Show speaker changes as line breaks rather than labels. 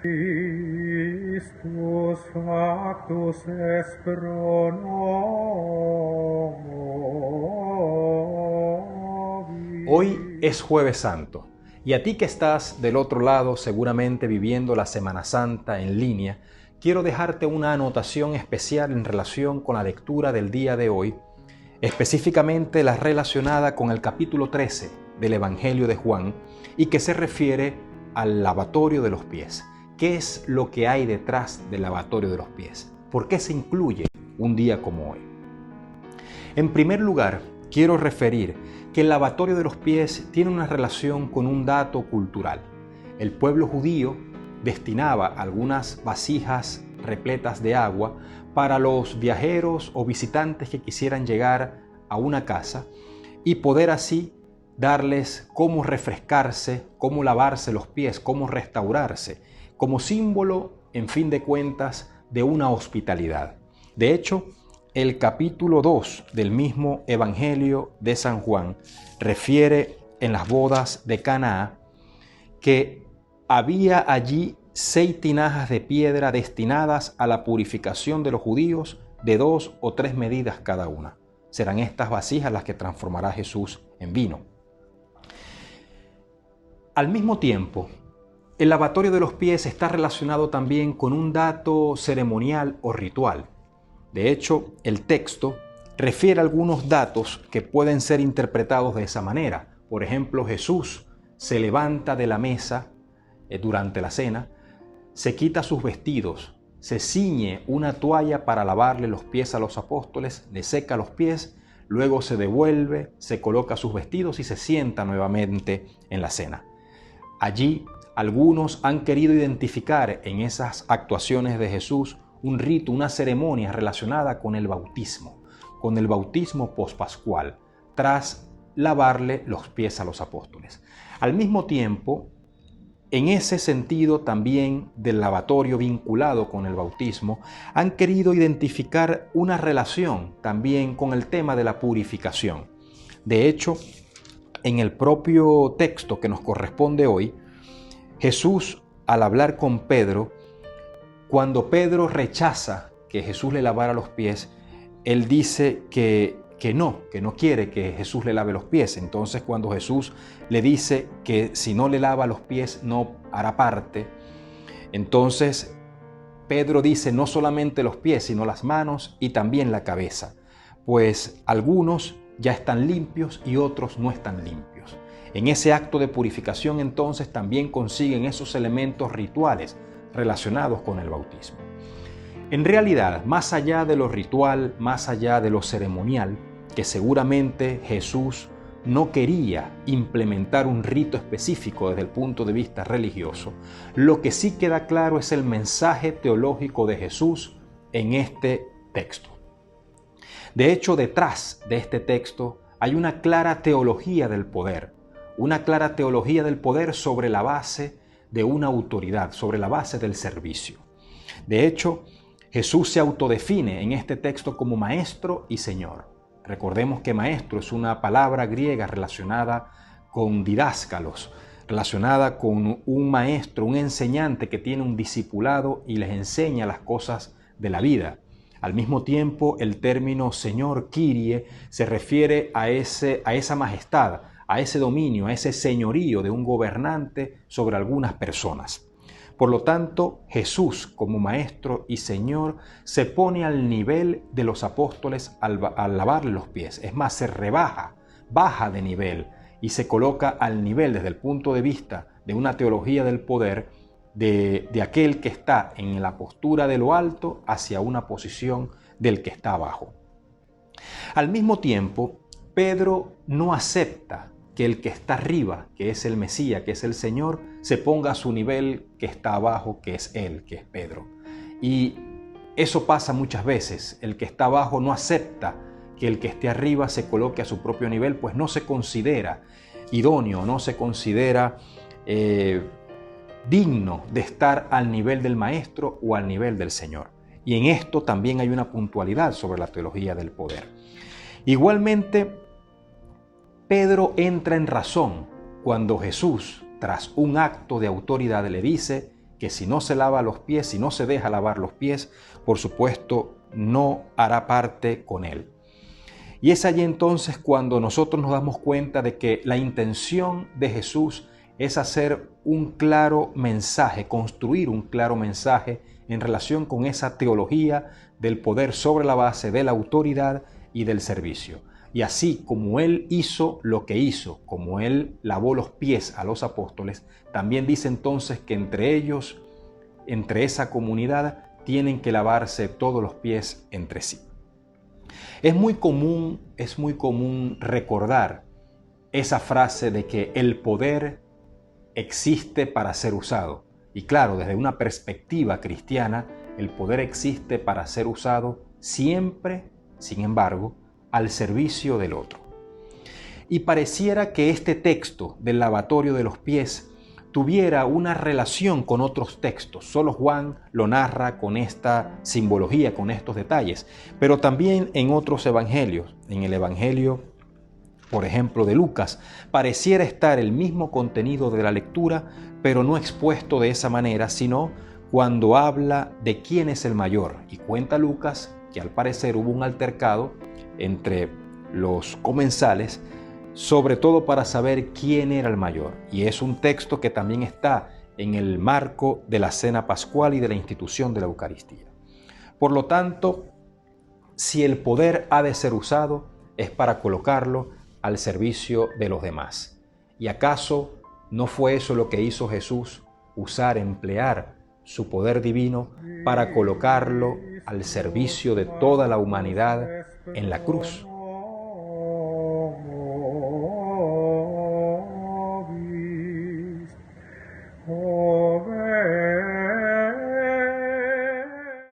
Christus factus est pro nobis.
Hoy es Jueves Santo y a ti que estás del otro lado seguramente viviendo la Semana Santa en línea, quiero dejarte una anotación especial en relación con la lectura del día de hoy, específicamente la relacionada con el capítulo 13 del Evangelio de Juan y que se refiere al lavatorio de los pies. ¿Qué es lo que hay detrás del lavatorio de los pies? ¿Por qué se incluye un día como hoy? En primer lugar, quiero referir que el lavatorio de los pies tiene una relación con un dato cultural. El pueblo judío destinaba algunas vasijas repletas de agua para los viajeros o visitantes que quisieran llegar a una casa y poder así darles cómo refrescarse, cómo lavarse los pies, cómo restaurarse, como símbolo, en fin de cuentas, de una hospitalidad. De hecho, el capítulo 2 del mismo Evangelio de San Juan refiere en las bodas de Caná que había allí 6 tinajas de piedra destinadas a la purificación de los judíos de 2 o 3 medidas cada una. Serán estas vasijas las que transformará Jesús en vino. Al mismo tiempo, el lavatorio de los pies está relacionado también con un dato ceremonial o ritual. De hecho, el texto refiere algunos datos que pueden ser interpretados de esa manera. Por ejemplo, Jesús se levanta de la mesa durante la cena, se quita sus vestidos, se ciñe una toalla para lavarle los pies a los apóstoles, le seca los pies, luego se devuelve, se coloca sus vestidos y se sienta nuevamente en la cena. Allí, algunos han querido identificar en esas actuaciones de Jesús un rito, una ceremonia relacionada con el bautismo pospascual, tras lavarle los pies a los apóstoles. Al mismo tiempo, en ese sentido también del lavatorio vinculado con el bautismo, han querido identificar una relación también con el tema de la purificación. De hecho, en el propio texto que nos corresponde hoy, Jesús, al hablar con Pedro, cuando Pedro rechaza que Jesús le lavara los pies, él dice que no quiere que Jesús le lave los pies. Entonces, cuando Jesús le dice que si no le lava los pies no hará parte, entonces Pedro dice no solamente los pies, sino las manos y también la cabeza, pues algunos ya están limpios y otros no están limpios. En ese acto de purificación entonces también consiguen esos elementos rituales relacionados con el bautismo. En realidad, más allá de lo ritual, más allá de lo ceremonial, que seguramente Jesús no quería implementar un rito específico desde el punto de vista religioso, lo que sí queda claro es el mensaje teológico de Jesús en este texto. De hecho, detrás de este texto hay una clara teología del poder, sobre la base de una autoridad, sobre la base del servicio. De hecho, Jesús se autodefine en este texto como maestro y señor. Recordemos que maestro es una palabra griega relacionada con didáscalos, relacionada con un maestro, un enseñante que tiene un discipulado y les enseña las cosas de la vida. Al mismo tiempo, el término Señor, Kyrie, se refiere a esa majestad, a ese dominio, a ese señorío de un gobernante sobre algunas personas. Por lo tanto, Jesús, como Maestro y Señor, se pone al nivel de los apóstoles al lavarle los pies. Es más, se baja de nivel y se coloca al nivel desde el punto de vista de una teología del poder de aquel que está en la postura de lo alto hacia una posición del que está abajo. Al mismo tiempo, Pedro no acepta que el que está arriba, que es el Mesías, que es el Señor, se ponga a su nivel que está abajo, que es Él, que es Pedro. Y eso pasa muchas veces. El que está abajo no acepta que el que esté arriba se coloque a su propio nivel, pues no se considera idóneo, no se considera digno de estar al nivel del Maestro o al nivel del Señor. Y en esto también hay una puntualidad sobre la teología del poder. Igualmente, Pedro entra en razón cuando Jesús, tras un acto de autoridad, le dice que si no se lava los pies, si no se deja lavar los pies, por supuesto no hará parte con él. Y es allí entonces cuando nosotros nos damos cuenta de que la intención de Jesús es hacer un claro mensaje, construir un claro mensaje en relación con esa teología del poder sobre la base de la autoridad y del servicio. Y así como Él hizo lo que hizo, como Él lavó los pies a los apóstoles, también dice entonces que entre ellos, entre esa comunidad, tienen que lavarse todos los pies entre sí. Es muy común recordar esa frase de que el poder existe para ser usado. Y claro, desde una perspectiva cristiana, el poder existe para ser usado siempre, sin embargo, al servicio del otro. Y pareciera que este texto del lavatorio de los pies tuviera una relación con otros textos. Solo Juan lo narra con esta simbología, con estos detalles. Pero también en otros evangelios, en el evangelio, por ejemplo, de Lucas, pareciera estar el mismo contenido de la lectura, pero no expuesto de esa manera, sino cuando habla de quién es el mayor. Y cuenta Lucas que al parecer hubo un altercado entre los comensales, sobre todo para saber quién era el mayor. Y es un texto que también está en el marco de la cena pascual y de la institución de la Eucaristía. Por lo tanto, si el poder ha de ser usado, es para colocarlo al servicio de los demás. ¿Y acaso no fue eso lo que hizo Jesús? Emplear su poder divino para colocarlo al servicio de toda la humanidad en la cruz.